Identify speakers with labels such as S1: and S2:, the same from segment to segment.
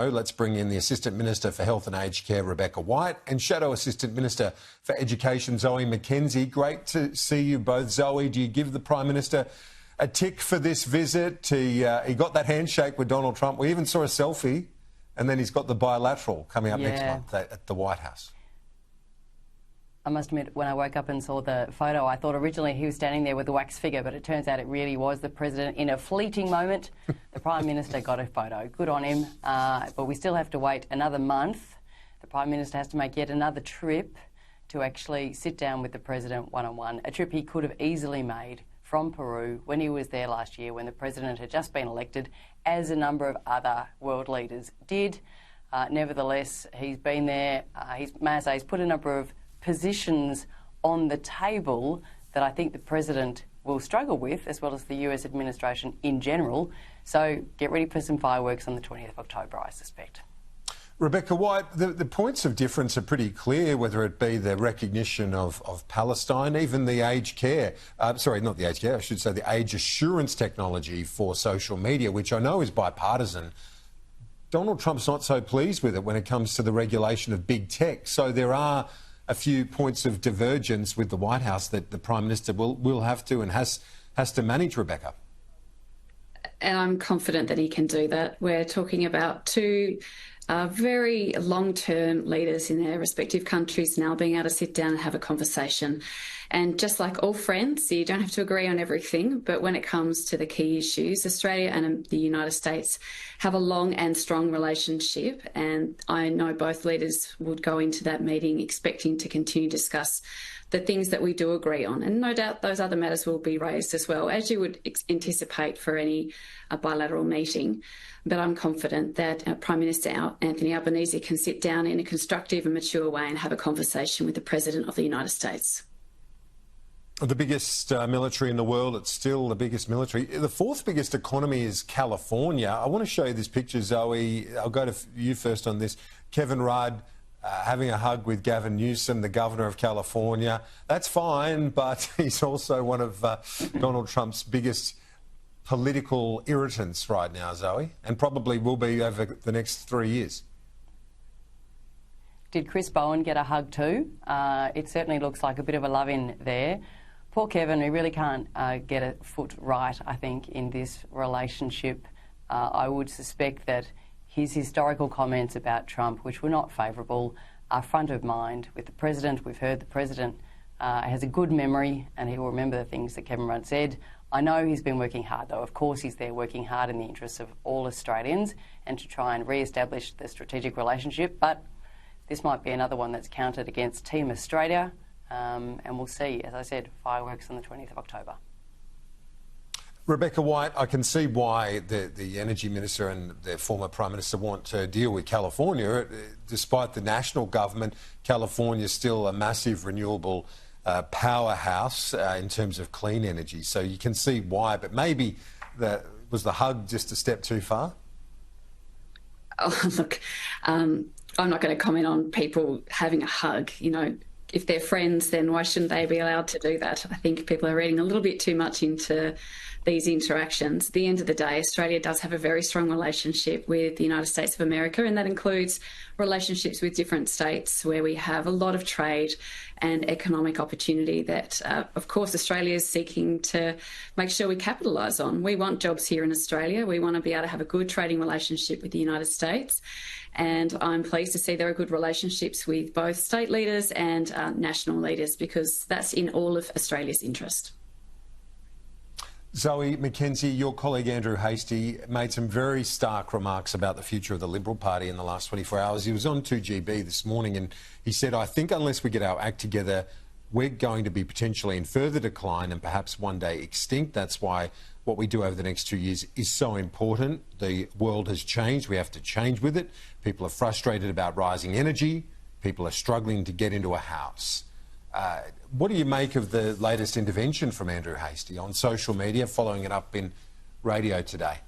S1: Let's bring in the Assistant Minister for Health and Aged Care, Rebecca White, and Shadow Assistant Minister for Education, Zoe McKenzie. Great to see you both. Zoe, do you give the Prime Minister a tick for this visit? He got that handshake with Donald Trump. We even saw a selfie, and then he's got the bilateral coming up next month at the White House.
S2: I must admit, when I woke up and saw the photo, I thought originally he was standing there with a wax figure, but it turns out it really was the President. In a fleeting moment, the Prime Minister got a photo. Good on him. But we still have to wait another month. The Prime Minister has to make yet another trip to actually sit down with the President one-on-one, a trip he could have easily made from Peru when he was there last year, when the President had just been elected, as a number of other world leaders did. Nevertheless, he's been there. He's put a number of positions on the table that I think the President will struggle with, as well as the US administration in general. So get ready for some fireworks on the 20th of October, I suspect.
S1: Rebecca White, the points of difference are pretty clear, whether it be the recognition of Palestine, even the aged care, sorry, not the aged care, I should say the age assurance technology for social media, which I know is bipartisan. Donald Trump's not so pleased with it when it comes to the regulation of big tech. So there are a few points of divergence with the White House that the Prime Minister will have to and has to manage, Rebecca.
S3: And I'm confident that he can do that. We're talking about two very long-term leaders in their respective countries now being able to sit down and have a conversation. And just like all friends, you don't have to agree on everything, but when it comes to the key issues, Australia and the United States have a long and strong relationship, and I know both leaders would go into that meeting expecting to continue to discuss the things that we do agree on. And no doubt those other matters will be raised as well, as you would anticipate for any bilateral meeting. But I'm confident that Prime Minister Anthony Albanese can sit down in a constructive and mature way and have a conversation with the President of the United States.
S1: The biggest military in the world, it's still the biggest military. The fourth biggest economy is California. I want to show you this picture, Zoe. I'll go to you first on this. Kevin Rudd having a hug with Gavin Newsom, the Governor of California. That's fine, but he's also one of Donald Trump's biggest political irritants right now, Zoe, and probably will be over the next 3 years.
S2: Did Chris Bowen get a hug too? It certainly looks like a bit of a love-in there. Poor Kevin, who really can't get a foot right, I think, in this relationship. I would suspect that his historical comments about Trump, which were not favourable, are front of mind with the President. We've heard the President has a good memory and he will remember the things that Kevin Rudd said. I know he's been working hard, though. Of course he's there working hard in the interests of all Australians and to try and re-establish the strategic relationship, but this might be another one that's counted against Team Australia. And we'll see, as I said, fireworks on the 20th of October.
S1: Rebecca White, I can see why the Energy Minister and the former Prime Minister want to deal with California. Despite the national government, California is still a massive renewable powerhouse in terms of clean energy. So you can see why, but maybe was the hug just a step too far?
S3: Oh, look, I'm not going to comment on people having a hug. You know, if they're friends, then why shouldn't they be allowed to do that? I think people are reading a little bit too much into these interactions. At the end of the day, Australia does have a very strong relationship with the United States of America, and that includes relationships with different states where we have a lot of trade and economic opportunity that, of course, Australia is seeking to make sure we capitalise on. We want jobs here in Australia. We want to be able to have a good trading relationship with the United States. And I'm pleased to see there are good relationships with both state leaders and national leaders, because that's in all of Australia's interest.
S1: Zoe McKenzie, your colleague Andrew Hastie made some very stark remarks about the future of the Liberal Party in the last 24 hours. He was on 2GB this morning and he said, I think unless we get our act together, we're going to be potentially in further decline and perhaps one day extinct. That's why what we do over the next 2 years is so important. The world has changed. We have to change with it. People are frustrated about rising energy. People are struggling to get into a house. What do you make of the latest intervention from Andrew Hastie on social media, following it up in radio today?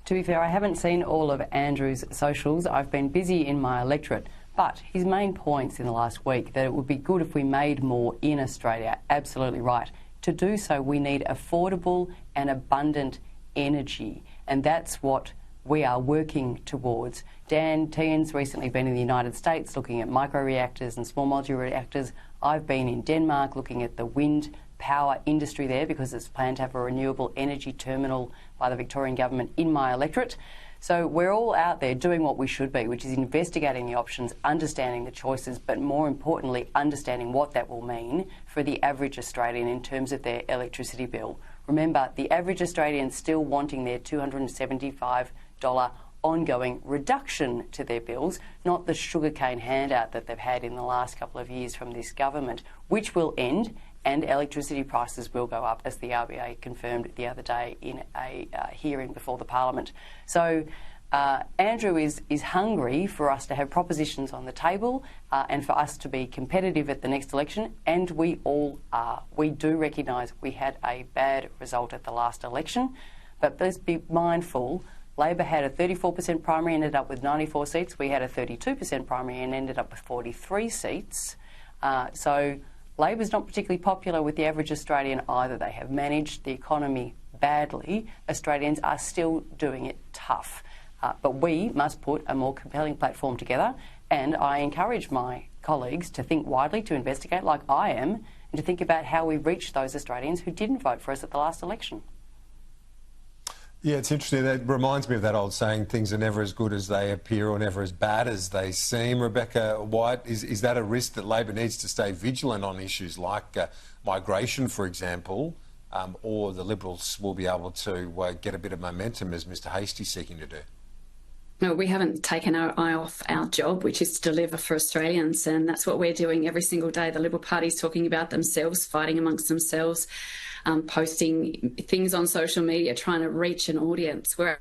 S2: To be fair, I haven't seen all of Andrew's socials. I've been busy in my electorate. But his main points in the last week, that it would be good if we made more in Australia, absolutely right. To do so, we need affordable and abundant energy. And that's what we are working towards. Dan Tian's recently been in the United States looking at microreactors and small modular reactors. I've been in Denmark looking at the wind power industry there because it's planned to have a renewable energy terminal by the Victorian government in my electorate. So we're all out there doing what we should be, which is investigating the options, understanding the choices, but more importantly, understanding what that will mean for the average Australian in terms of their electricity bill. Remember, the average Australian still wanting their $275 ongoing reduction to their bills, not the sugarcane handout that they've had in the last couple of years from this government, which will end and electricity prices will go up, as the RBA confirmed the other day in a hearing before the Parliament. So Andrew is hungry for us to have propositions on the table and for us to be competitive at the next election, and we all are. We do recognise we had a bad result at the last election, but let's be mindful. Labor had a 34% primary and ended up with 94 seats. We had a 32% primary and ended up with 43 seats. So Labor's not particularly popular with the average Australian either. They have managed the economy badly. Australians are still doing it tough. But we must put a more compelling platform together, and I encourage my colleagues to think widely, to investigate like I am, and to think about how we reach those Australians who didn't vote for us at the last election.
S1: Yeah, it's interesting. That reminds me of that old saying, things are never as good as they appear or never as bad as they seem. Rebecca White, is that a risk that Labor needs to stay vigilant on issues like migration, for example, or the Liberals will be able to get a bit of momentum, as Mr Hastie's seeking to do?
S3: No, we haven't taken our eye off our job, which is to deliver for Australians, and that's what we're doing every single day. The Liberal Party's talking about themselves, fighting amongst themselves, posting things on social media, trying to reach an audience. We're out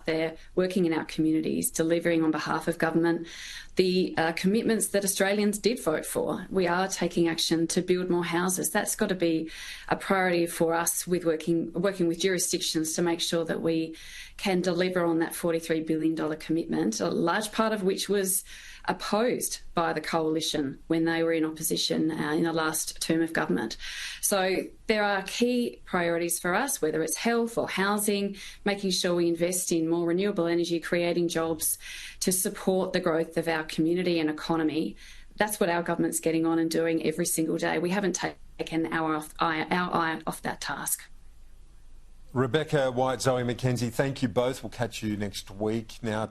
S3: there working in our communities, delivering on behalf of government the commitments that Australians did vote for. We are taking action to build more houses. That's got to be a priority for us with working with jurisdictions to make sure that we can deliver on that $43 billion commitment, a large part of which was opposed by the coalition when they were in opposition in the last term of government. So there are key priorities for us, whether it's health or housing, making sure we invest in more renewable energy, creating jobs to support the growth of our community and economy. That's what our government's getting on and doing every single day. We haven't taken our eye off that task.
S1: Rebecca White, Zoe McKenzie, thank you both. We'll catch you next week. Now